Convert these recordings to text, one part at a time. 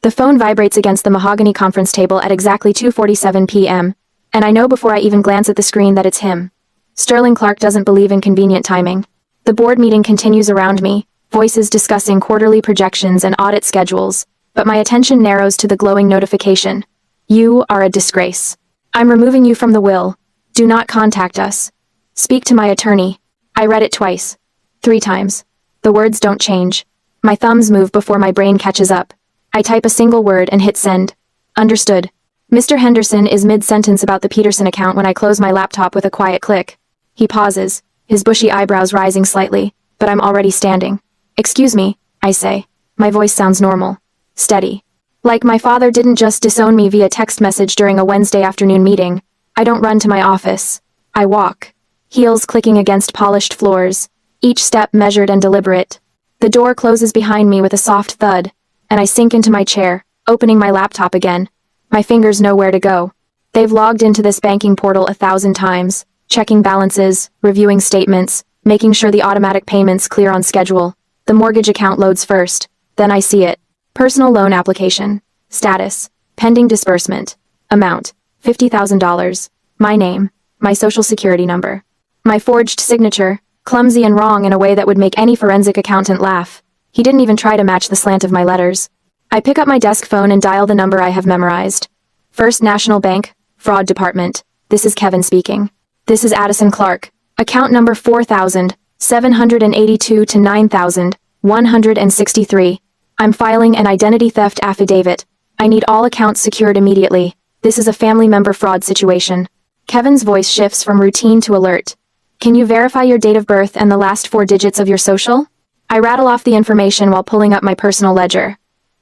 The phone vibrates against the mahogany conference table at exactly 2:47 p.m., and I know before I even glance at the screen that it's him. Sterling Clark doesn't believe in convenient timing. The board meeting continues around me, voices discussing quarterly projections and audit schedules, but my attention narrows to the glowing notification. You are a disgrace. I'm removing you from the will. Do not contact us. Speak to my attorney. I read it twice. 3 times. The words don't change. My thumbs move before my brain catches up. I type a single word and hit send. Understood. Mr. Henderson is mid-sentence about the Peterson account when I close my laptop with a quiet click. He pauses, his bushy eyebrows rising slightly, but I'm already standing. Excuse me, I say. My voice sounds normal. Steady. Like my father didn't just disown me via text message during a Wednesday afternoon meeting. I don't run to my office. I walk. Heels clicking against polished floors, each step measured and deliberate. The door closes behind me with a soft thud, and I sink into my chair, opening my laptop again. My fingers know where to go. They've logged into this banking portal 1,000 times, checking balances, reviewing statements, making sure the automatic payments clear on schedule. The mortgage account loads first, then I see it. Personal loan application. Status. Pending disbursement. Amount. $50,000. My name. My social security number. My forged signature, clumsy and wrong in a way that would make any forensic accountant laugh. He didn't even try to match the slant of my letters. I pick up my desk phone and dial the number I have memorized. First National Bank, Fraud Department. This is Kevin speaking. This is Addison Clark. Account number 4,782 to 9,163. I'm filing an identity theft affidavit. I need all accounts secured immediately. This is a family member fraud situation. Kevin's voice shifts from routine to alert. Can you verify your date of birth and the last 4 digits of your social? I rattle off the information while pulling up my personal ledger.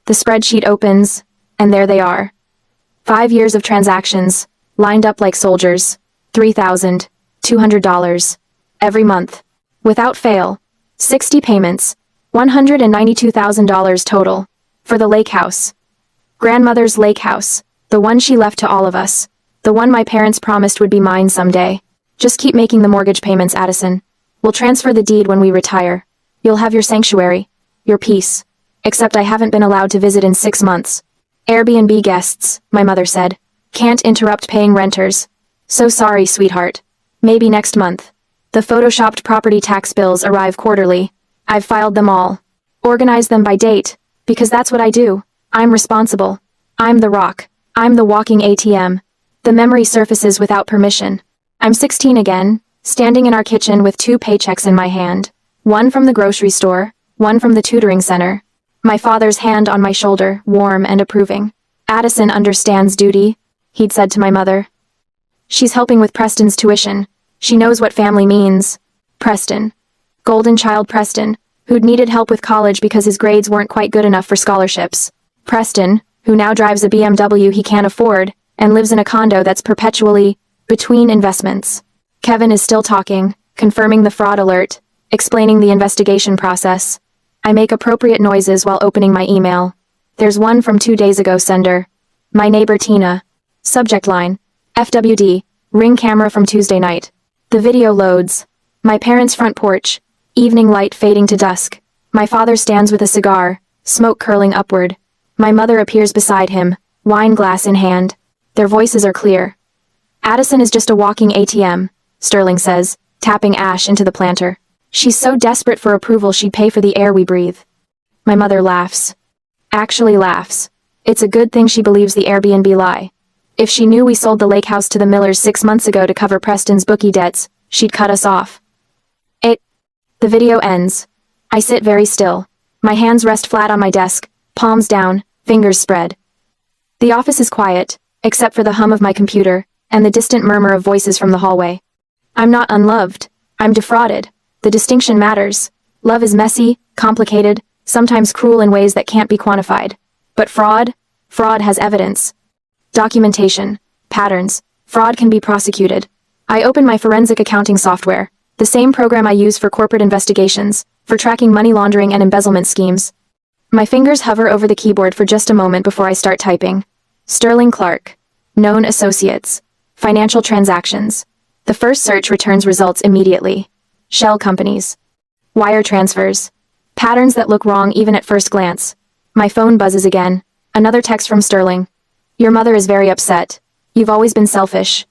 The spreadsheet opens, and there they are. 5 years of transactions, lined up like soldiers. $3,200. Every month. Without fail. 60 payments. $192,000 total. For the lake house. Grandmother's lake house. The one she left to all of us. The one my parents promised would be mine someday. Just keep making the mortgage payments, Addison. We'll transfer the deed when we retire. You'll have your sanctuary. Your peace. Except I haven't been allowed to visit in 6 months. Airbnb guests, my mother said. Can't interrupt paying renters. So sorry, sweetheart. Maybe next month. The photoshopped property tax bills arrive quarterly. I've filed them all. Organized them by date, because that's what I do. I'm responsible. I'm the rock. I'm the walking ATM. The memory surfaces without permission. I'm 16 again, standing in our kitchen with 2 paychecks in my hand. One from the grocery store, one from the tutoring center. My father's hand on my shoulder, warm and approving. Addison understands duty, he'd said to my mother. She's helping with Preston's tuition. She knows what family means. Preston. Golden child Preston, who'd needed help with college because his grades weren't quite good enough for scholarships. Preston, who now drives a BMW he can't afford, and lives in a condo that's perpetually between investments. Kevin is still talking, confirming the fraud alert, explaining the investigation process. I make appropriate noises while opening my email. There's one from 2 days ago, sender. My neighbor Tina. Subject line. FWD. Ring camera from Tuesday night. The video loads. My parents' front porch. Evening light fading to dusk. My father stands with a cigar, smoke curling upward. My mother appears beside him, wine glass in hand. Their voices are clear. Addison is just a walking ATM, Sterling says, tapping ash into the planter. She's so desperate for approval she'd pay for the air we breathe. My mother laughs. Actually laughs. It's a good thing she believes the Airbnb lie. If she knew we sold the lake house to the Millers 6 months ago to cover Preston's bookie debts, she'd cut us off. The video ends. I sit very still. My hands rest flat on my desk, palms down, fingers spread. The office is quiet, except for the hum of my computer, and the distant murmur of voices from the hallway. I'm not unloved. I'm defrauded. The distinction matters. Love is messy, complicated, sometimes cruel in ways that can't be quantified. But fraud? Fraud has evidence. Documentation. Patterns. Fraud can be prosecuted. I open my forensic accounting software, the same program I use for corporate investigations, for tracking money laundering and embezzlement schemes. My fingers hover over the keyboard for just a moment before I start typing. Sterling Clark. Known associates. Financial transactions. The first search returns results immediately. Shell companies. Wire transfers. Patterns that look wrong even at first glance. My phone buzzes again. Another text from Sterling. Your mother is very upset. You've always been selfish.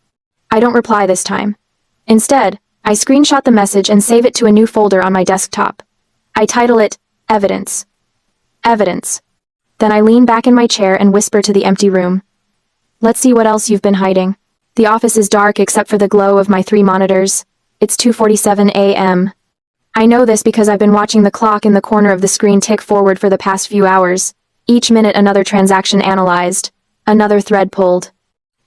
I don't reply this time. Instead, I screenshot the message and save it to a new folder on my desktop. I title it, Evidence. Evidence. Then I lean back in my chair and whisper to the empty room. Let's see what else you've been hiding. The office is dark except for the glow of my 3 monitors. It's 2:47 a.m. I know this because I've been watching the clock in the corner of the screen tick forward for the past few hours. Each minute another transaction analyzed. Another thread pulled.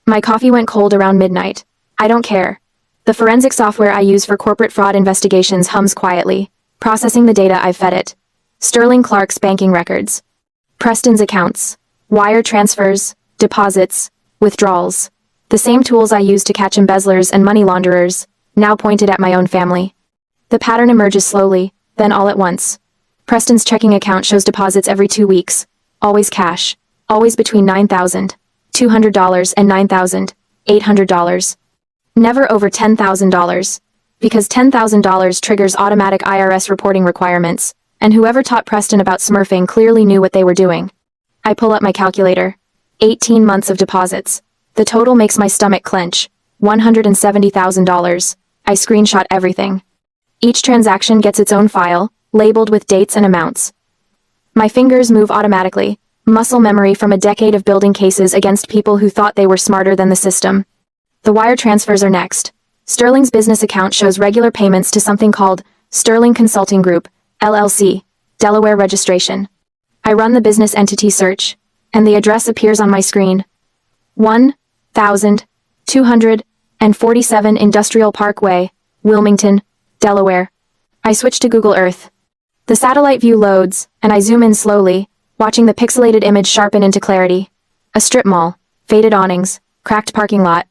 My coffee went cold around midnight. I don't care. The forensic software I use for corporate fraud investigations hums quietly, processing the data I've fed it. Sterling Clark's banking records. Preston's accounts. Wire transfers, deposits, withdrawals. The same tools I use to catch embezzlers and money launderers, now pointed at my own family. The pattern emerges slowly, then all at once. Preston's checking account shows deposits every 2 weeks. Always cash. Always between $9,200 and $9,800. Never over $10,000. Because $10,000 triggers automatic IRS reporting requirements, and whoever taught Preston about smurfing clearly knew what they were doing. I pull up my calculator. 18 months of deposits. The total makes my stomach clench. $170,000. I screenshot everything. Each transaction gets its own file, labeled with dates and amounts. My fingers move automatically, muscle memory from a decade of building cases against people who thought they were smarter than the system. The wire transfers are next. Sterling's business account shows regular payments to something called Sterling Consulting Group, LLC, Delaware registration. I run the business entity search, and the address appears on my screen. 1247 Industrial Parkway, Wilmington, Delaware. I switch to Google Earth. The satellite view loads, and I zoom in slowly, watching the pixelated image sharpen into clarity. A strip mall, faded awnings, cracked parking lot.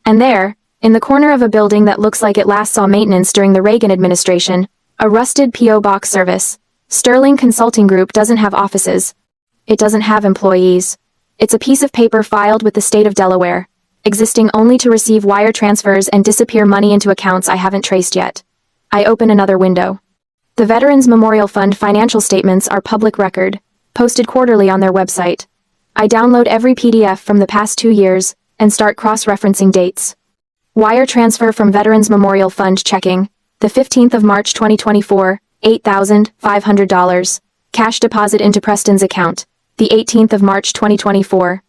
And there, in the corner of a building that looks like it last saw maintenance during the Reagan administration, a rusted P.O. box service. Sterling Consulting Group doesn't have offices. It doesn't have employees. It's a piece of paper filed with the state of Delaware, existing only to receive wire transfers and disappear money into accounts I haven't traced yet. I open another window. The Veterans Memorial Fund financial statements are public record, posted quarterly on their website. I download every PDF from the past 2 years and start cross-referencing dates. Wire transfer from Veterans Memorial Fund checking, the 15th of March 2024, $8,500. Cash deposit into Preston's account, the 18th of March 2024,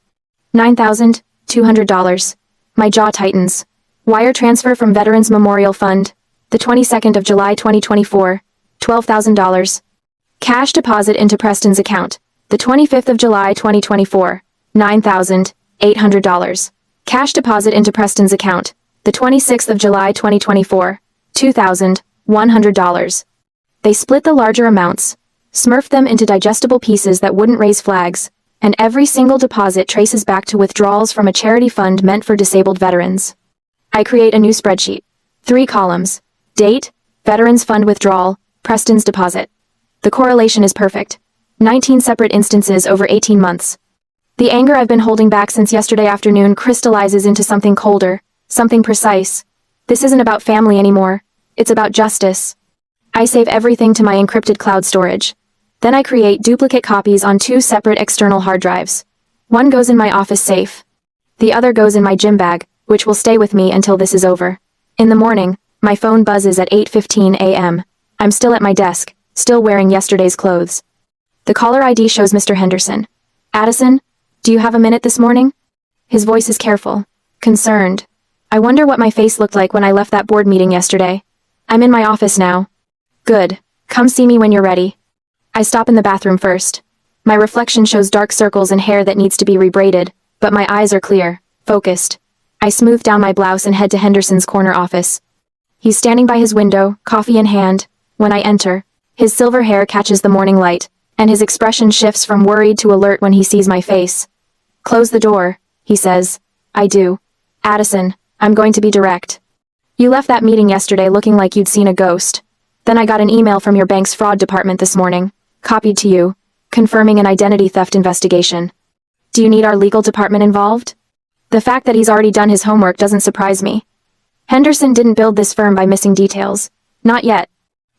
$9,200. My jaw tightens. Wire transfer from Veterans Memorial Fund, the 22nd of July 2024, $12,000. Cash deposit into Preston's account, the 25th of July 2024, $9,800. Cash deposit into Preston's account, the 26th of July 2024, $2,100. They split the larger amounts, smurfed them into digestible pieces that wouldn't raise flags, and every single deposit traces back to withdrawals from a charity fund meant for disabled veterans. I create a new spreadsheet. 3 columns. Date, Veterans Fund withdrawal, Preston's deposit. The correlation is perfect. 19 separate instances over 18 months. The anger I've been holding back since yesterday afternoon crystallizes into something colder, something precise. This isn't about family anymore. It's about justice. I save everything to my encrypted cloud storage. Then I create duplicate copies on 2 separate external hard drives. One goes in my office safe. The other goes in my gym bag, which will stay with me until this is over. In the morning, my phone buzzes at 8:15 a.m. I'm still at my desk, still wearing yesterday's clothes. The caller ID shows Mr. Henderson. Addison, do you have a minute this morning? His voice is careful, concerned. I wonder what my face looked like when I left that board meeting yesterday. I'm in my office now. Good. Come see me when you're ready. I stop in the bathroom first. My reflection shows dark circles and hair that needs to be rebraided, but my eyes are clear, focused. I smooth down my blouse and head to Henderson's corner office. He's standing by his window, coffee in hand. When I enter, his silver hair catches the morning light, and his expression shifts from worried to alert when he sees my face. Close the door, he says. I do. Addison, I'm going to be direct. You left that meeting yesterday looking like you'd seen a ghost. Then I got an email from your bank's fraud department this morning, copied to you, confirming an identity theft investigation. Do you need our legal department involved? The fact that he's already done his homework doesn't surprise me. Henderson didn't build this firm by missing details. Not yet.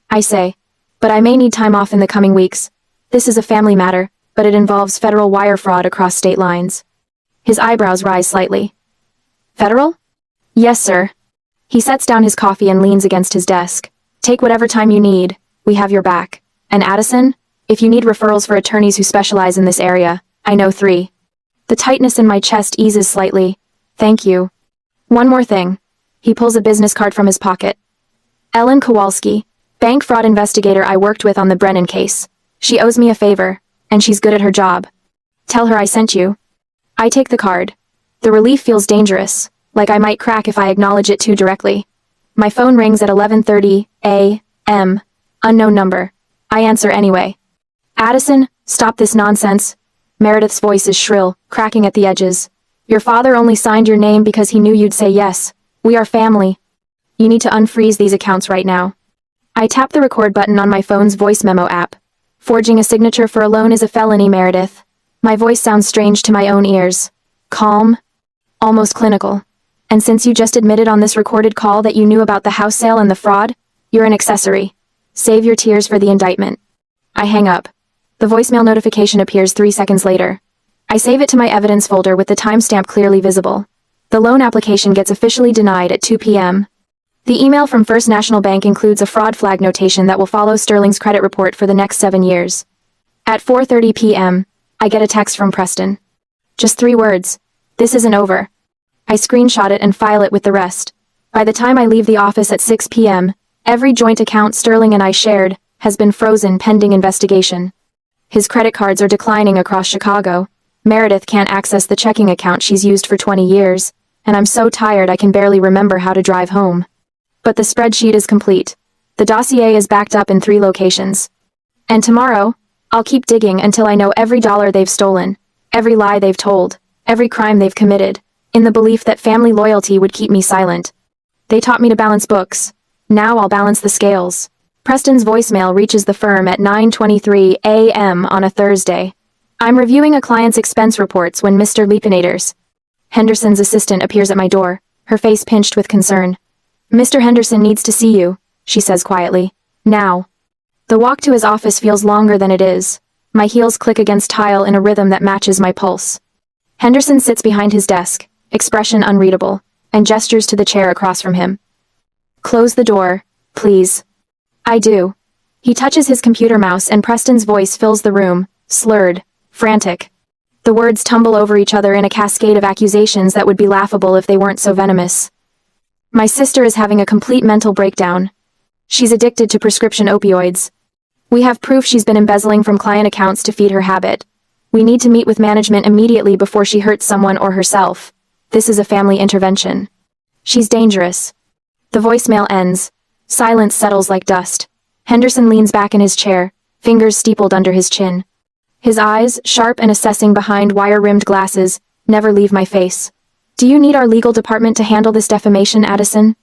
I say. But I may need time off in the coming weeks. This is a family matter, but it involves federal wire fraud across state lines. His eyebrows rise slightly. Federal? Yes, sir. He sets down his coffee and leans against his desk. Take whatever time you need, we have your back. And Addison, if you need referrals for attorneys who specialize in this area, I know 3. The tightness in my chest eases slightly. Thank you. One more thing. He pulls a business card from his pocket. Ellen Kowalski, bank fraud investigator I worked with on the Brennan case. She owes me a favor, and she's good at her job. Tell her I sent you. I take the card. The relief feels dangerous, like I might crack if I acknowledge it too directly. My phone rings at 11:30 a.m. Unknown number. I answer anyway. Addison, stop this nonsense. Meredith's voice is shrill, cracking at the edges. Your father only signed your name because he knew you'd say yes. We are family. You need to unfreeze these accounts right now. I tap the record button on my phone's voice memo app. Forging a signature for a loan is a felony, Meredith. My voice sounds strange to my own ears. Calm. Almost clinical. And since you just admitted on this recorded call that you knew about the house sale and the fraud, you're an accessory. Save your tears for the indictment. I hang up. The voicemail notification appears 3 seconds later. I save it to my evidence folder with the timestamp clearly visible. The loan application gets officially denied at 2 p.m. The email from First National Bank includes a fraud flag notation that will follow Sterling's credit report for the next 7 years. At 4:30 p.m., I get a text from Preston. Just 3 words. This isn't over. I screenshot it and file it with the rest. By the time I leave the office at 6 p.m., every joint account Sterling and I shared has been frozen pending investigation. His credit cards are declining across Chicago. Meredith can't access the checking account she's used for 20 years, and I'm so tired I can barely remember how to drive home. But the spreadsheet is complete. The dossier is backed up in 3 locations. And tomorrow, I'll keep digging until I know every dollar they've stolen, every lie they've told, every crime they've committed, in the belief that family loyalty would keep me silent. They taught me to balance books. Now I'll balance the scales. Preston's voicemail reaches the firm at 9:23 a.m. on a Thursday. I'm reviewing a client's expense reports when Mr. Leapinators, Henderson's assistant, appears at my door, her face pinched with concern. Mr. Henderson needs to see you, she says quietly. Now. The walk to his office feels longer than it is. My heels click against tile in a rhythm that matches my pulse. Henderson sits behind his desk, expression unreadable, and gestures to the chair across from him. Close the door, please. I do. He touches his computer mouse and Preston's voice fills the room, slurred, frantic. The words tumble over each other in a cascade of accusations that would be laughable if they weren't so venomous. My sister is having a complete mental breakdown. She's addicted to prescription opioids. We have proof she's been embezzling from client accounts to feed her habit. We need to meet with management immediately before she hurts someone or herself. This is a family intervention. She's dangerous. The voicemail ends. Silence settles like dust. Henderson leans back in his chair, fingers steepled under his chin. His eyes, sharp and assessing behind wire-rimmed glasses, never leave my face. Do you need our legal department to handle this defamation, Addison?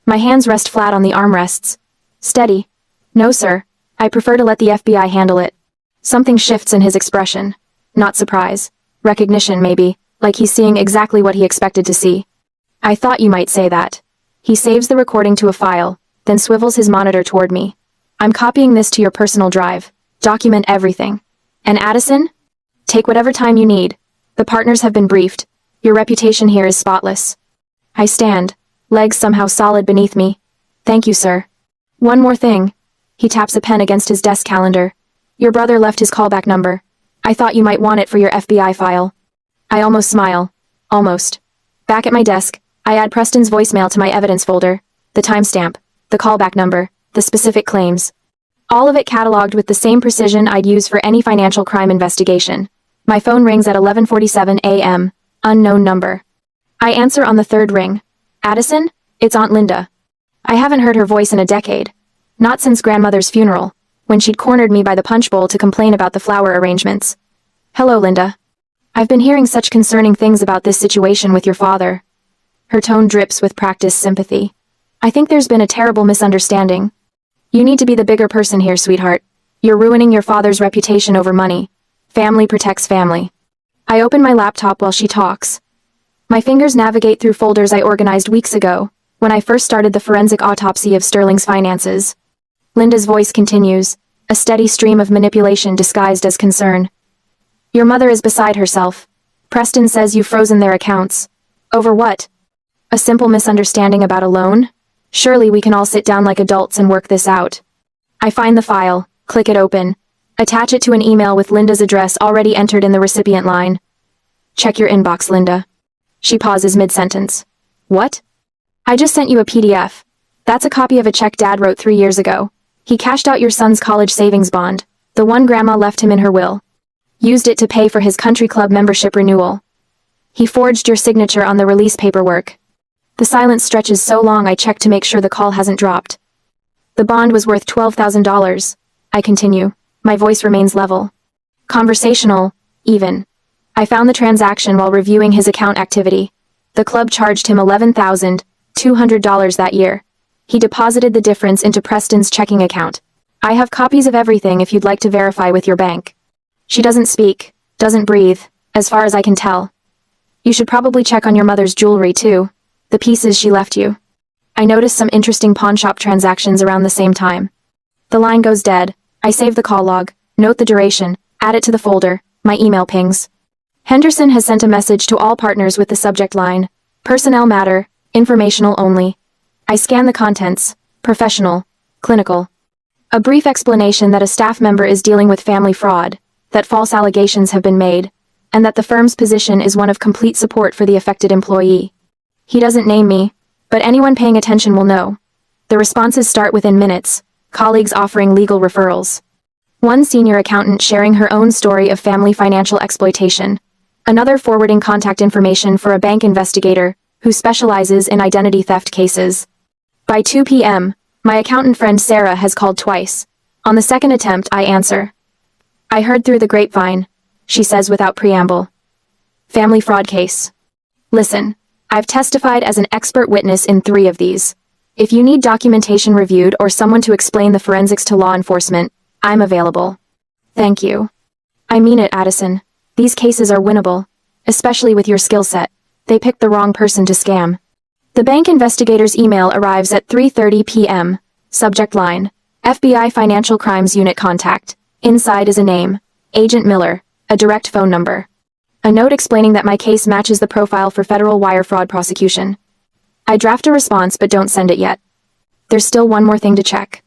My hands rest flat on the armrests. Steady. No, sir. I prefer to let the FBI handle it. Something shifts in his expression. Not surprise. Recognition, maybe, like he's seeing exactly what he expected to see. I thought you might say that. He saves the recording to a file, then swivels his monitor toward me. I'm copying this to your personal drive. Document everything. And Addison? Take whatever time you need. The partners have been briefed. Your reputation here is spotless. I stand, legs somehow solid beneath me. Thank you, sir. One more thing. He taps a pen against his desk calendar. Your brother left his callback number. I thought you might want it for your FBI file. I almost smile. Almost. Back at my desk, I add Preston's voicemail to my evidence folder, the timestamp, the callback number, the specific claims. All of it cataloged with the same precision I'd use for any financial crime investigation. My phone rings at 11:47 a.m. Unknown number. I answer on the 3rd ring. Addison? It's Aunt Linda. I haven't heard her voice in a decade. Not since grandmother's funeral, when she'd cornered me by the punch bowl to complain about the flower arrangements. Hello, Linda. I've been hearing such concerning things about this situation with your father. Her tone drips with practiced sympathy. I think there's been a terrible misunderstanding. You need to be the bigger person here, sweetheart. You're ruining your father's reputation over money. Family protects family. I open my laptop while she talks. My fingers navigate through folders I organized weeks ago, when I first started the forensic autopsy of Sterling's finances. Linda's voice continues, a steady stream of manipulation disguised as concern. Your mother is beside herself. Preston says you've frozen their accounts. Over what? A simple misunderstanding about a loan? Surely we can all sit down like adults and work this out. I find the file, click it open. Attach it to an email with Linda's address already entered in the recipient line. Check your inbox, Linda. She pauses mid-sentence. What? I just sent you a PDF. That's a copy of a check Dad wrote 3 years ago. He cashed out your son's college savings bond, the one Grandma left him in her will. Used it to pay for his country club membership renewal. He forged your signature on the release paperwork. The silence stretches so long I check to make sure the call hasn't dropped. The bond was worth $12,000. I continue. My voice remains level. Conversational, even. I found the transaction while reviewing his account activity. The club charged him $11,200 that year. He deposited the difference into Preston's checking account. I have copies of everything if you'd like to verify with your bank. She doesn't speak, doesn't breathe, as far as I can tell. You should probably check on your mother's jewelry too. The pieces she left you. I noticed some interesting pawnshop transactions around the same time. The line goes dead. I save the call log, note the duration, add it to the folder, my email pings. Henderson has sent a message to all partners with the subject line, personnel matter, informational only. I scan the contents, professional, clinical. A brief explanation that a staff member is dealing with family fraud, that false allegations have been made, and that the firm's position is one of complete support for the affected employee. He doesn't name me, but anyone paying attention will know. The responses start within minutes, colleagues offering legal referrals. One senior accountant sharing her own story of family financial exploitation. Another forwarding contact information for a bank investigator who specializes in identity theft cases. By 2 p.m., my accountant friend Sarah has called twice. On the second attempt, I answer. I heard through the grapevine, she says without preamble. Family fraud case. Listen, I've testified as an expert witness in 3 of these. If you need documentation reviewed or someone to explain the forensics to law enforcement, I'm available. Thank you. I mean it, Addison. These cases are winnable, especially with your skill set. They picked the wrong person to scam. The bank investigator's email arrives at 3:30 p.m. Subject line, FBI Financial Crimes Unit contact. Inside is a name, Agent Miller, a direct phone number. A note explaining that my case matches the profile for federal wire fraud prosecution. I draft a response but don't send it yet. There's still one more thing to check.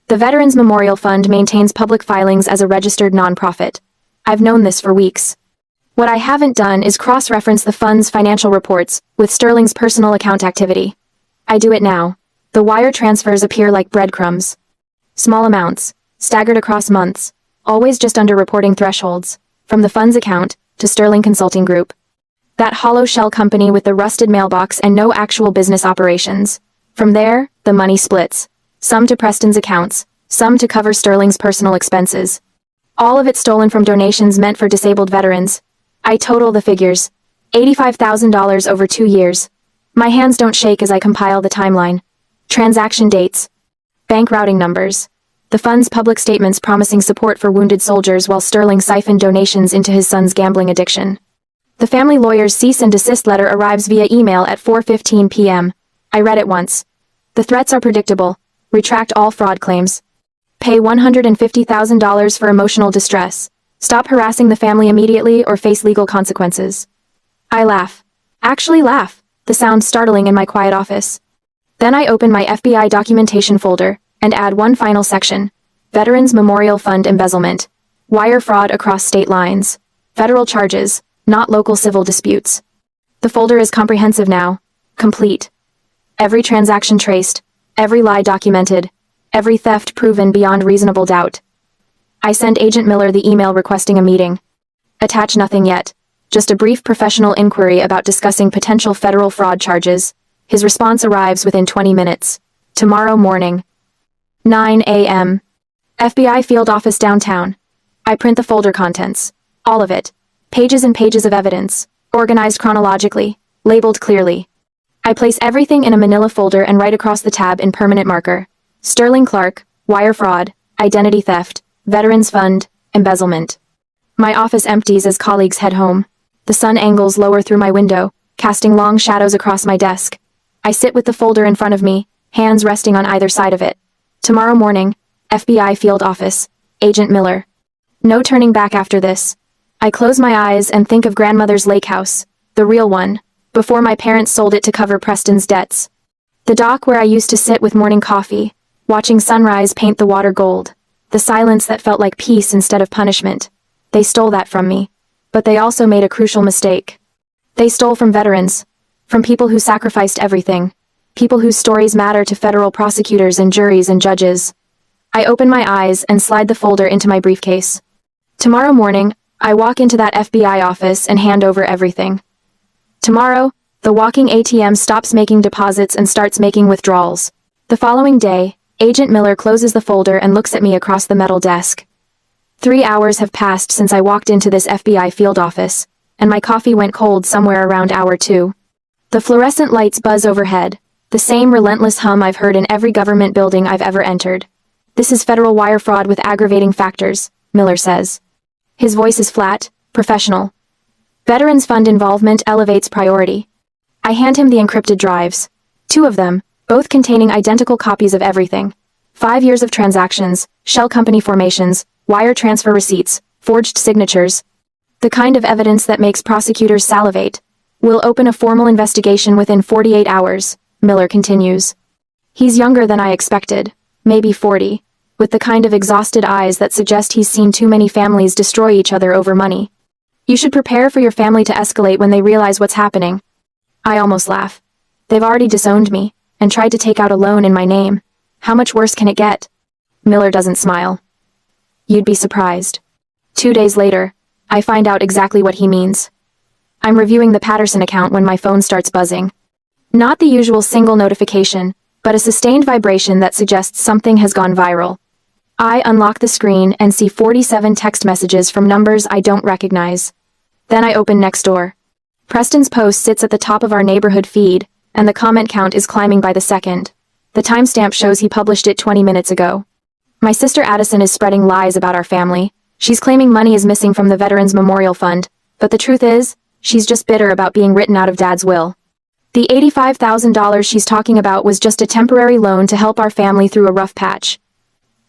The Veterans Memorial Fund maintains public filings as a registered nonprofit. I've known this for weeks. What I haven't done is cross-reference the fund's financial reports with Sterling's personal account activity. I do it now. The wire transfers appear like breadcrumbs. Small amounts, staggered across months, always just under reporting thresholds, from the fund's account to Sterling Consulting Group. That hollow shell company with the rusted mailbox and no actual business operations. From there, the money splits. Some to Preston's accounts, some to cover Sterling's personal expenses. All of it stolen from donations meant for disabled veterans. I total the figures. $85,000 over 2 years. My hands don't shake as I compile the timeline. Transaction dates. Bank routing numbers. The fund's public statements promising support for wounded soldiers while Sterling siphoned donations into his son's gambling addiction. The family lawyer's cease and desist letter arrives via email at 4:15 p.m. I read it once. The threats are predictable. Retract all fraud claims. Pay $150,000 for emotional distress. Stop harassing the family immediately or face legal consequences. I laugh. Actually laugh, the sound startling in my quiet office. Then I open my FBI documentation folder and add one final section. Veterans Memorial Fund embezzlement. Wire fraud across state lines. Federal charges, not local civil disputes. The folder is comprehensive now. Complete. Every transaction traced. Every lie documented. Every theft proven beyond reasonable doubt. I send Agent Miller the email requesting a meeting. Attach nothing yet. Just a brief professional inquiry about discussing potential federal fraud charges. His response arrives within 20 minutes. Tomorrow morning. 9 a.m. FBI field office downtown. I print the folder contents. All of it. Pages and pages of evidence. Organized chronologically. Labeled clearly. I place everything in a manila folder and write across the tab in permanent marker. Sterling Clark, wire fraud, identity theft, Veterans Fund, embezzlement. My office empties as colleagues head home. The sun angles lower through my window, casting long shadows across my desk. I sit with the folder in front of me, hands resting on either side of it. Tomorrow morning, FBI field office, Agent Miller. No turning back after this. I close my eyes and think of grandmother's lake house, the real one, before my parents sold it to cover Preston's debts. The dock where I used to sit with morning coffee, watching sunrise paint the water gold. The silence that felt like peace instead of punishment. They stole that from me. But they also made a crucial mistake. They stole from veterans. From people who sacrificed everything. People whose stories matter to federal prosecutors and juries and judges. I open my eyes and slide the folder into my briefcase. Tomorrow morning, I walk into that FBI office and hand over everything. Tomorrow, the walking ATM stops making deposits and starts making withdrawals. The following day, Agent Miller closes the folder and looks at me across the metal desk. 3 hours have passed since I walked into this FBI field office, and my coffee went cold somewhere around hour 2. The fluorescent lights buzz overhead, the same relentless hum I've heard in every government building I've ever entered. This is federal wire fraud with aggravating factors, Miller says. His voice is flat, professional. Veterans Fund involvement elevates priority. I hand him the encrypted drives. 2 of them, both containing identical copies of everything. 5 years of transactions, shell company formations, wire transfer receipts, forged signatures. The kind of evidence that makes prosecutors salivate. We'll open a formal investigation within 48 hours, Miller continues. He's younger than I expected, maybe 40, with the kind of exhausted eyes that suggest he's seen too many families destroy each other over money. You should prepare for your family to escalate when they realize what's happening. I almost laugh. They've already disowned me, and tried to take out a loan in my name. How much worse can it get? Miller doesn't smile. You'd be surprised. 2 days later, I find out exactly what he means. I'm reviewing the Patterson account when my phone starts buzzing. Not the usual single notification, but a sustained vibration that suggests something has gone viral. I unlock the screen and see 47 text messages from numbers I don't recognize. Then I open Nextdoor. Preston's post sits at the top of our neighborhood feed, and the comment count is climbing by the second. The timestamp shows he published it 20 minutes ago. My sister Addison is spreading lies about our family. She's claiming money is missing from the Veterans Memorial Fund, but the truth is, she's just bitter about being written out of Dad's will. The $85,000 she's talking about was just a temporary loan to help our family through a rough patch.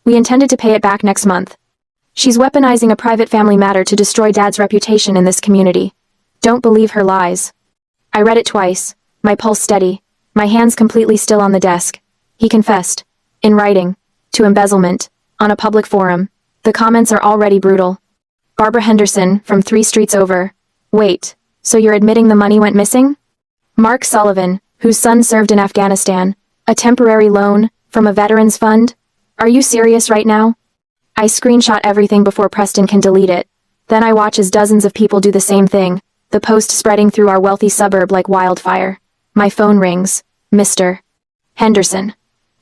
We intended to pay it back next month. She's weaponizing a private family matter to destroy Dad's reputation in this community. Don't believe her lies. I read it twice, my pulse steady, my hands completely still on the desk. He confessed, in writing, to embezzlement, on a public forum. The comments are already brutal. Barbara Henderson, from 3 streets over. Wait, so you're admitting the money went missing? Mark Sullivan, whose son served in Afghanistan. A temporary loan, from a veterans fund? Are you serious right now? I screenshot everything before Preston can delete it. Then I watch as dozens of people do the same thing, the post spreading through our wealthy suburb like wildfire. My phone rings. Mr. Henderson.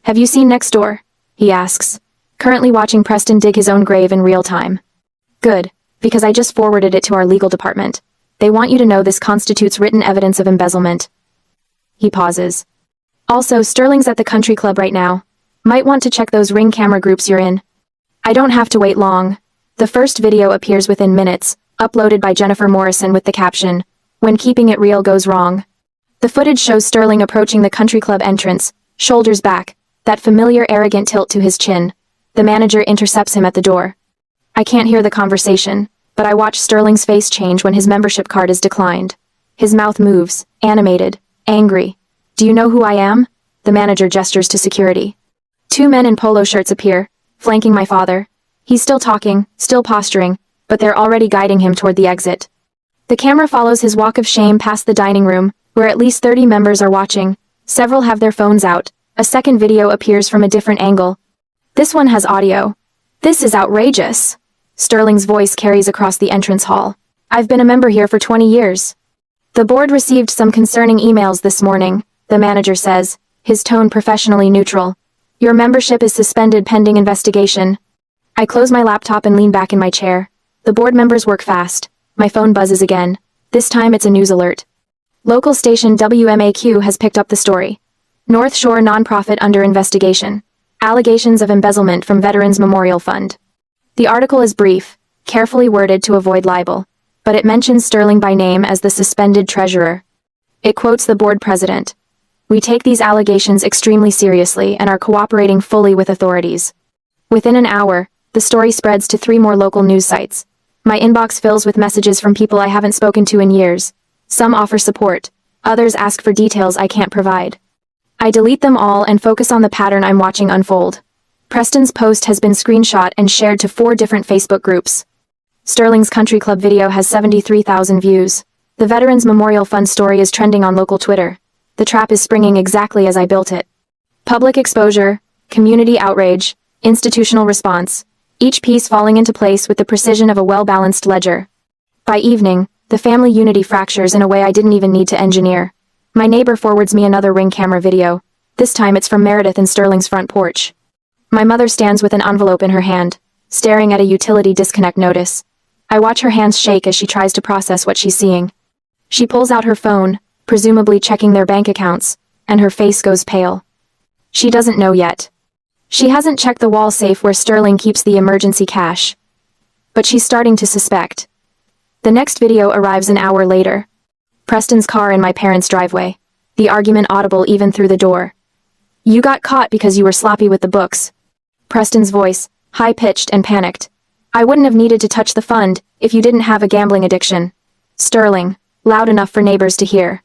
Have you seen Nextdoor? He asks. Currently watching Preston dig his own grave in real time. Good, because I just forwarded it to our legal department. They want you to know this constitutes written evidence of embezzlement. He pauses. Also, Sterling's at the country club right now. Might want to check those Ring camera groups you're in. I don't have to wait long. The first video appears within minutes, uploaded by Jennifer Morrison with the caption, "When keeping it real goes wrong." The footage shows Sterling approaching the country club entrance, shoulders back, that familiar arrogant tilt to his chin. The manager intercepts him at the door. I can't hear the conversation, but I watch Sterling's face change when his membership card is declined. His mouth moves, animated, angry. Do you know who I am? The manager gestures to security. 2 men in polo shirts appear, flanking my father. He's still talking, still posturing, but they're already guiding him toward the exit. The camera follows his walk of shame past the dining room, where at least 30 members are watching. Several have their phones out. A second video appears from a different angle. This one has audio. This is outrageous. Sterling's voice carries across the entrance hall. I've been a member here for 20 years. The board received some concerning emails this morning, the manager says, his tone professionally neutral. Your membership is suspended pending investigation. I close my laptop and lean back in my chair. The board members work fast. My phone buzzes again. This time it's a news alert. Local station WMAQ has picked up the story. North Shore nonprofit under investigation. Allegations of embezzlement from Veterans Memorial Fund. The article is brief, carefully worded to avoid libel, but it mentions Sterling by name as the suspended treasurer. It quotes the board president. We take these allegations extremely seriously and are cooperating fully with authorities. Within an hour, the story spreads to 3 more local news sites. My inbox fills with messages from people I haven't spoken to in years. Some offer support. Others ask for details I can't provide. I delete them all and focus on the pattern I'm watching unfold. Preston's post has been screenshot and shared to 4 different Facebook groups. Sterling's country club video has 73,000 views. The Veterans Memorial Fund story is trending on local Twitter. The trap is springing exactly as I built it. Public exposure, community outrage, institutional response, each piece falling into place with the precision of a well-balanced ledger. By evening, the family unity fractures in a way I didn't even need to engineer. My neighbor forwards me another Ring camera video. This time it's from Meredith in Sterling's front porch. My mother stands with an envelope in her hand, staring at a utility disconnect notice. I watch her hands shake as she tries to process what she's seeing. She pulls out her phone, presumably checking their bank accounts, and her face goes pale. She doesn't know yet. She hasn't checked the wall safe where Sterling keeps the emergency cash. But she's starting to suspect. The next video arrives an hour later. Preston's car in my parents' driveway. The argument audible even through the door. "You got caught because you were sloppy with the books." Preston's voice, high-pitched and panicked. "I wouldn't have needed to touch the fund if you didn't have a gambling addiction." Sterling, loud enough for neighbors to hear.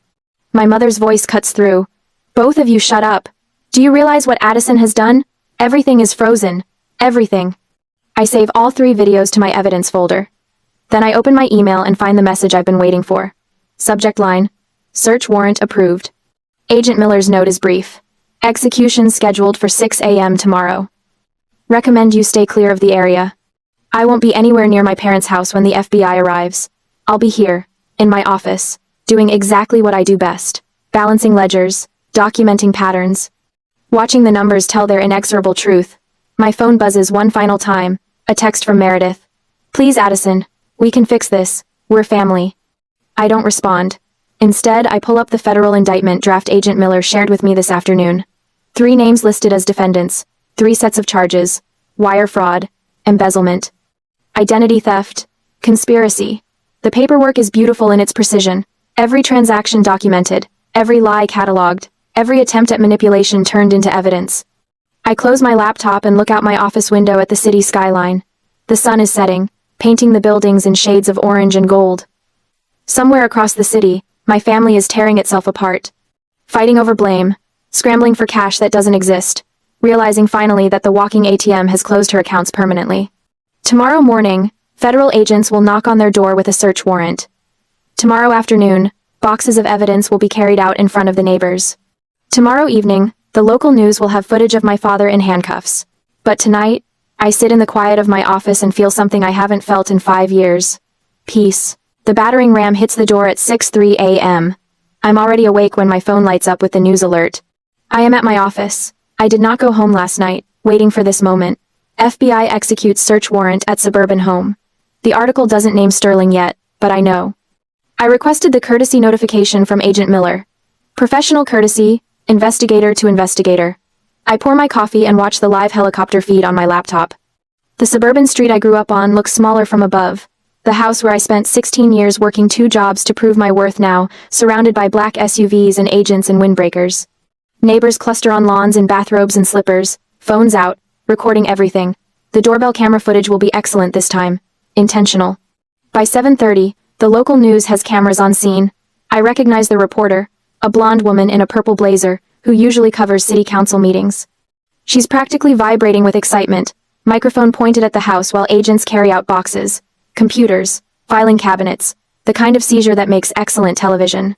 My mother's voice cuts through. "Both of you shut up. Do you realize what Addison has done? Everything is frozen. Everything." I save all 3 videos to my evidence folder. Then I open my email and find the message I've been waiting for. Subject line: Search warrant approved. Agent Miller's note is brief. Execution scheduled for 6 a.m. tomorrow. Recommend you stay clear of the area. I won't be anywhere near my parents' house when the FBI arrives. I'll be here, in my office, doing exactly what I do best. Balancing ledgers, documenting patterns. Watching the numbers tell their inexorable truth. My phone buzzes one final time, a text from Meredith. "Please, Addison, we can fix this, we're family." I don't respond. Instead, I pull up the federal indictment draft Agent Miller shared with me this afternoon. 3 names listed as defendants, 3 sets of charges: wire fraud, embezzlement, identity theft, conspiracy. The paperwork is beautiful in its precision. Every transaction documented, every lie cataloged, every attempt at manipulation turned into evidence. I close my laptop and look out my office window at the city skyline. The sun is setting, painting the buildings in shades of orange and gold. Somewhere across the city, my family is tearing itself apart. Fighting over blame, scrambling for cash that doesn't exist, realizing finally that the walking ATM has closed her accounts permanently. Tomorrow morning, federal agents will knock on their door with a search warrant. Tomorrow afternoon, boxes of evidence will be carried out in front of the neighbors. Tomorrow evening, the local news will have footage of my father in handcuffs. But tonight, I sit in the quiet of my office and feel something I haven't felt in 5 years. Peace. The battering ram hits the door at 6:03 a.m. I'm already awake when my phone lights up with the news alert. I am at my office. I did not go home last night, waiting for this moment. FBI executes search warrant at suburban home. The article doesn't name Sterling yet, but I know. I requested the courtesy notification from Agent Miller. Professional courtesy, investigator to investigator. I pour my coffee and watch the live helicopter feed on my laptop. The suburban street I grew up on looks smaller from above. The house where I spent 16 years working 2 jobs to prove my worth now, surrounded by black SUVs and agents and windbreakers. Neighbors cluster on lawns in bathrobes and slippers, phones out, recording everything. The doorbell camera footage will be excellent this time. Intentional. By 7:30, the local news has cameras on scene. I recognize the reporter, a blonde woman in a purple blazer, who usually covers city council meetings. She's practically vibrating with excitement, microphone pointed at the house while agents carry out boxes, computers, filing cabinets, the kind of seizure that makes excellent television.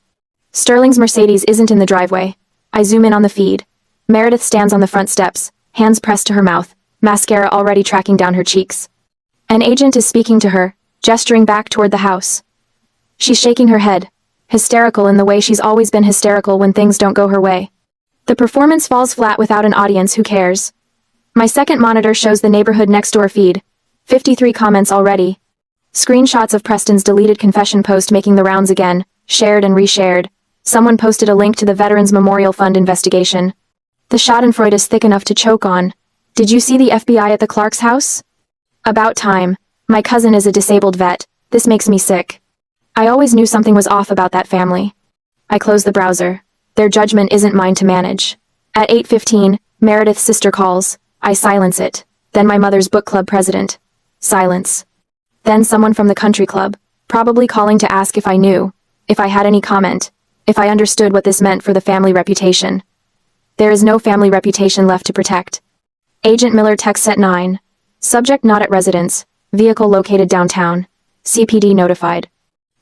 Sterling's Mercedes isn't in the driveway. I zoom in on the feed. Meredith stands on the front steps, hands pressed to her mouth, mascara already tracking down her cheeks. An agent is speaking to her, gesturing back toward the house. She's shaking her head, hysterical in the way she's always been hysterical when things don't go her way. The performance falls flat without an audience who cares. My second monitor shows the neighborhood next door feed. 53 comments already. Screenshots of Preston's deleted confession post making the rounds again, shared and reshared. Someone posted a link to the Veterans Memorial Fund investigation. The schadenfreude is thick enough to choke on. Did you see the FBI at the Clark's house? About time. My cousin is a disabled vet. This makes me sick. I always knew something was off about that family. I close the browser. Their judgment isn't mine to manage. At 8:15, Meredith's sister calls. I silence it. Then my mother's book club president. Silence. Then someone from the country club, probably calling to ask if I knew, if I had any comment, if I understood what this meant for the family reputation. There is no family reputation left to protect. Agent Miller texts at 9. Subject not at residence. Vehicle located downtown. CPD notified.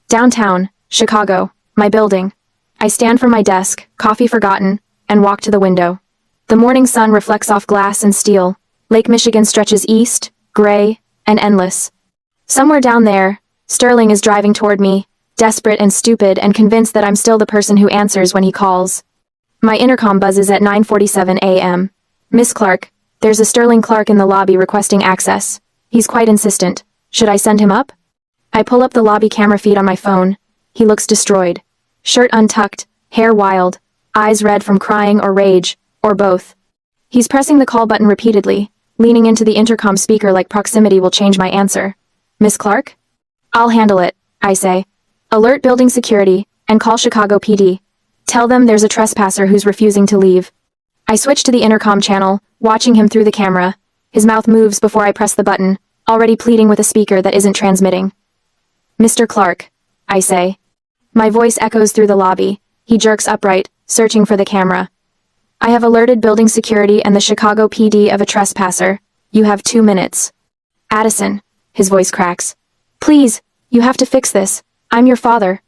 Downtown, Chicago, my building. I stand from my desk, coffee forgotten, and walk to the window. The morning sun reflects off glass and steel. Lake Michigan stretches east, gray, and endless. Somewhere down there, Sterling is driving toward me, desperate and stupid and convinced that I'm still the person who answers when he calls. My intercom buzzes at 9:47 a.m. Miss Clark, there's a Sterling Clark in the lobby requesting access. He's quite insistent. Should I send him up? I pull up the lobby camera feed on my phone. He looks destroyed. Shirt untucked, hair wild, eyes red from crying or rage, or both. He's pressing the call button repeatedly, leaning into the intercom speaker like proximity will change my answer. Miss Clark? I'll handle it, I say. Alert building security, and call Chicago PD. Tell them there's a trespasser who's refusing to leave. I switch to the intercom channel, watching him through the camera. His mouth moves before I press the button, already pleading with a speaker that isn't transmitting. Mr. Clark, I say. My voice echoes through the lobby. He jerks upright, searching for the camera. I have alerted building security and the Chicago PD of a trespasser. You have 2 minutes. Addison, his voice cracks. Please, you have to fix this. I'm your father.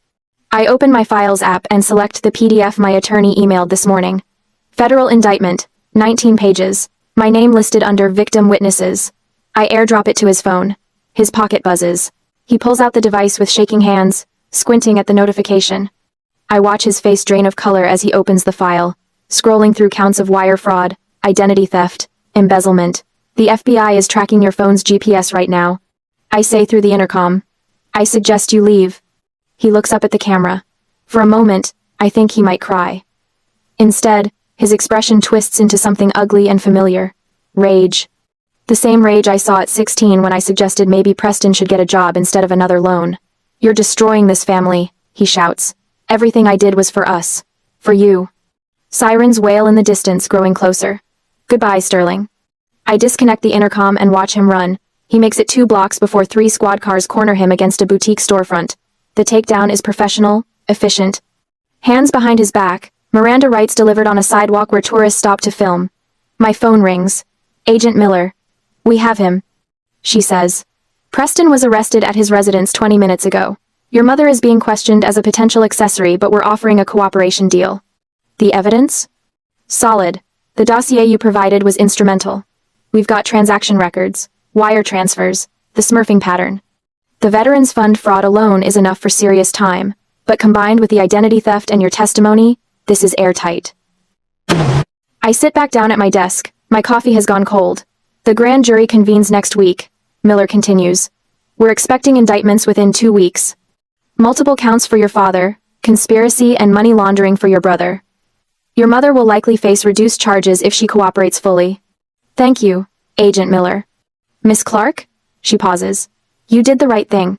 I open my Files app and select the PDF my attorney emailed this morning. Federal indictment, 19 pages. My name listed under victim witnesses. I airdrop it to his phone. His pocket buzzes. He pulls out the device with shaking hands, squinting at the notification. I watch his face drain of color as he opens the file, scrolling through counts of wire fraud, identity theft, embezzlement. The FBI is tracking your phone's GPS right now. I say through the intercom. I suggest you leave. He looks up at the camera. For a moment, I think he might cry. Instead, his expression twists into something ugly and familiar. Rage. The same rage I saw at 16 when I suggested maybe Preston should get a job instead of another loan. You're destroying this family, he shouts. Everything I did was for us. For you. Sirens wail in the distance, growing closer. Goodbye, Sterling. I disconnect the intercom and watch him run. He makes it 2 blocks before 3 squad cars corner him against a boutique storefront. The takedown is professional, efficient. Hands behind his back, Miranda rights delivered on a sidewalk where tourists stop to film. My phone rings. Agent Miller. We have him. She says. Preston was arrested at his residence 20 minutes ago. Your mother is being questioned as a potential accessory, but we're offering a cooperation deal. The evidence? Solid. The dossier you provided was instrumental. We've got transaction records, wire transfers, the smurfing pattern. The Veterans Fund fraud alone is enough for serious time, but combined with the identity theft and your testimony, this is airtight. I sit back down at my desk. My coffee has gone cold. The grand jury convenes next week, Miller continues. We're expecting indictments within 2 weeks. Multiple counts for your father, conspiracy and money laundering for your brother. Your mother will likely face reduced charges if she cooperates fully. Thank you, Agent Miller. Miss Clark? She pauses. You did the right thing.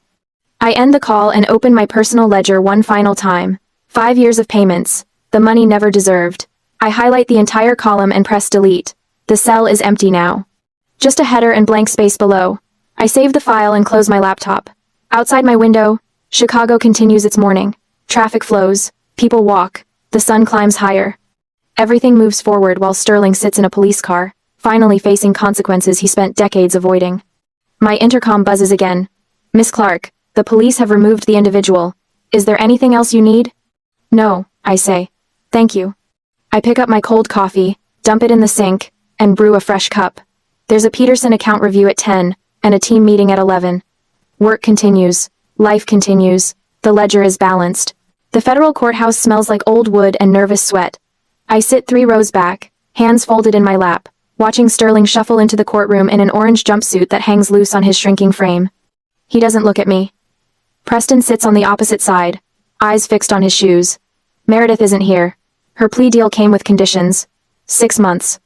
I end the call and open my personal ledger one final time. 5 years of payments. The money never deserved. I highlight the entire column and press delete. The cell is empty now. Just a header and blank space below. I save the file and close my laptop. Outside my window, Chicago continues its morning. Traffic flows. People walk. The sun climbs higher. Everything moves forward while Sterling sits in a police car, finally facing consequences he spent decades avoiding. My intercom buzzes again. Miss Clark, the police have removed the individual. Is there anything else you need? No, I say. Thank you. I pick up my cold coffee, dump it in the sink, and brew a fresh cup. There's a Peterson account review at 10, and a team meeting at 11. Work continues. Life continues. The ledger is balanced. The federal courthouse smells like old wood and nervous sweat. I sit 3 rows back, hands folded in my lap, watching Sterling shuffle into the courtroom in an orange jumpsuit that hangs loose on his shrinking frame. He doesn't look at me. Preston sits on the opposite side, eyes fixed on his shoes. Meredith isn't here. Her plea deal came with conditions. 6 months.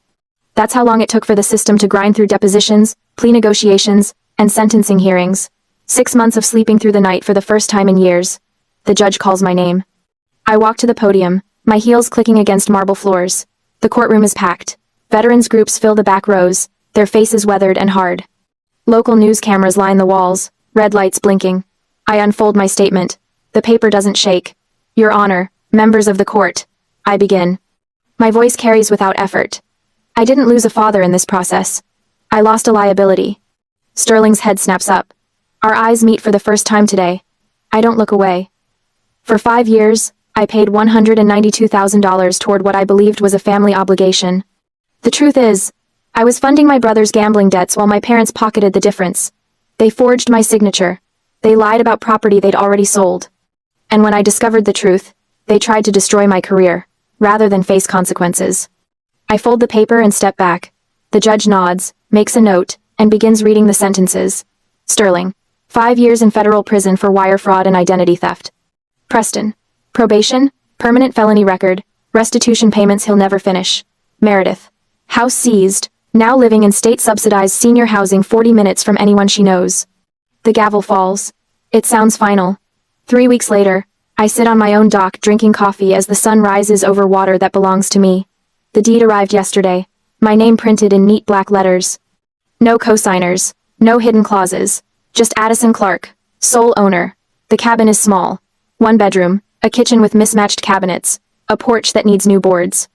That's how long it took for the system to grind through depositions, plea negotiations, and sentencing hearings. 6 months of sleeping through the night for the first time in years. The judge calls my name. I walk to the podium, my heels clicking against marble floors. The courtroom is packed. Veterans groups fill the back rows, their faces weathered and hard. Local news cameras line the walls, red lights blinking. I unfold my statement. The paper doesn't shake. Your Honor, members of the court. I begin. My voice carries without effort. I didn't lose a father in this process. I lost a liability. Sterling's head snaps up. Our eyes meet for the first time today. I don't look away. For 5 years, I paid $192,000 toward what I believed was a family obligation. The truth is, I was funding my brother's gambling debts while my parents pocketed the difference. They forged my signature. They lied about property they'd already sold. And when I discovered the truth, they tried to destroy my career, rather than face consequences. I fold the paper and step back. The judge nods, makes a note, and begins reading the sentences. Sterling, 5 years in federal prison for wire fraud and identity theft. Preston, probation, permanent felony record, restitution payments he'll never finish. Meredith, house seized, now living in state-subsidized senior housing 40 minutes from anyone she knows. The gavel falls. It sounds final. 3 weeks later, I sit on my own dock drinking coffee as the sun rises over water that belongs to me. The deed arrived yesterday, my name printed in neat black letters. No cosigners, no hidden clauses, just Addison Clark, sole owner. The cabin is small. 1 bedroom, a kitchen with mismatched cabinets, a porch that needs new boards.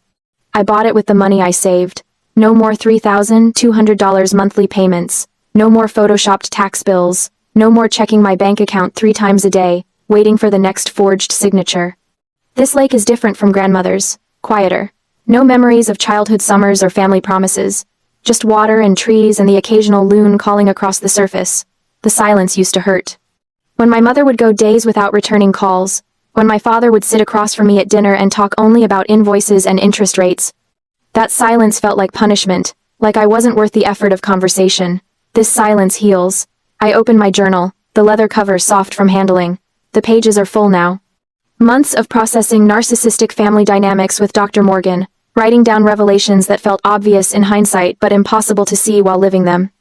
I bought it with the money I saved. No more $3,200 monthly payments. No more photoshopped tax bills. No more checking my bank account 3 times a day, waiting for the next forged signature. This lake is different from grandmother's, quieter. No memories of childhood summers or family promises. Just water and trees and the occasional loon calling across the surface. The silence used to hurt. When my mother would go days without returning calls, when my father would sit across from me at dinner and talk only about invoices and interest rates, that silence felt like punishment, like I wasn't worth the effort of conversation. This silence heals. I open my journal, the leather cover soft from handling. The pages are full now. Months of processing narcissistic family dynamics with Dr. Morgan, writing down revelations that felt obvious in hindsight but impossible to see while living them.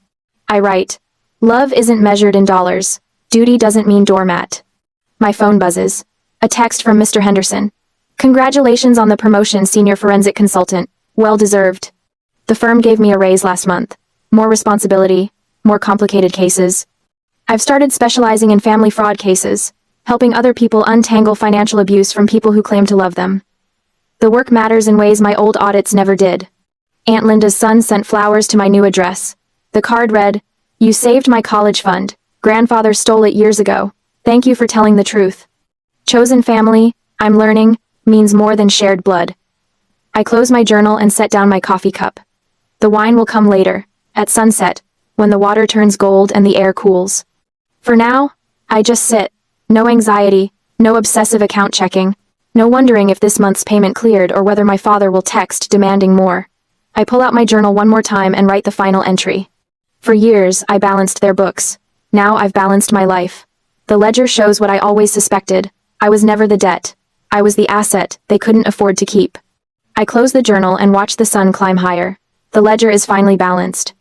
I write, love isn't measured in dollars. Duty doesn't mean doormat. My phone buzzes. A text from Mr. Henderson. Congratulations on the promotion, senior forensic consultant. Well deserved. The firm gave me a raise last month. More responsibility, more complicated cases. I've started specializing in family fraud cases, helping other people untangle financial abuse from people who claim to love them. The work matters in ways my old audits never did. Aunt Linda's son sent flowers to my new address. The card read, "You saved my college fund. Grandfather stole it years ago. Thank you for telling the truth." Chosen family, I'm learning, means more than shared blood. I close my journal and set down my coffee cup. The wine will come later, at sunset, when the water turns gold and the air cools. For now, I just sit. No anxiety, no obsessive account checking, no wondering if this month's payment cleared or whether my father will text demanding more. I pull out my journal one more time and write the final entry. For years, I balanced their books. Now I've balanced my life. The ledger shows what I always suspected. I was never the debt. I was the asset they couldn't afford to keep. I close the journal and watch the sun climb higher. The ledger is finally balanced.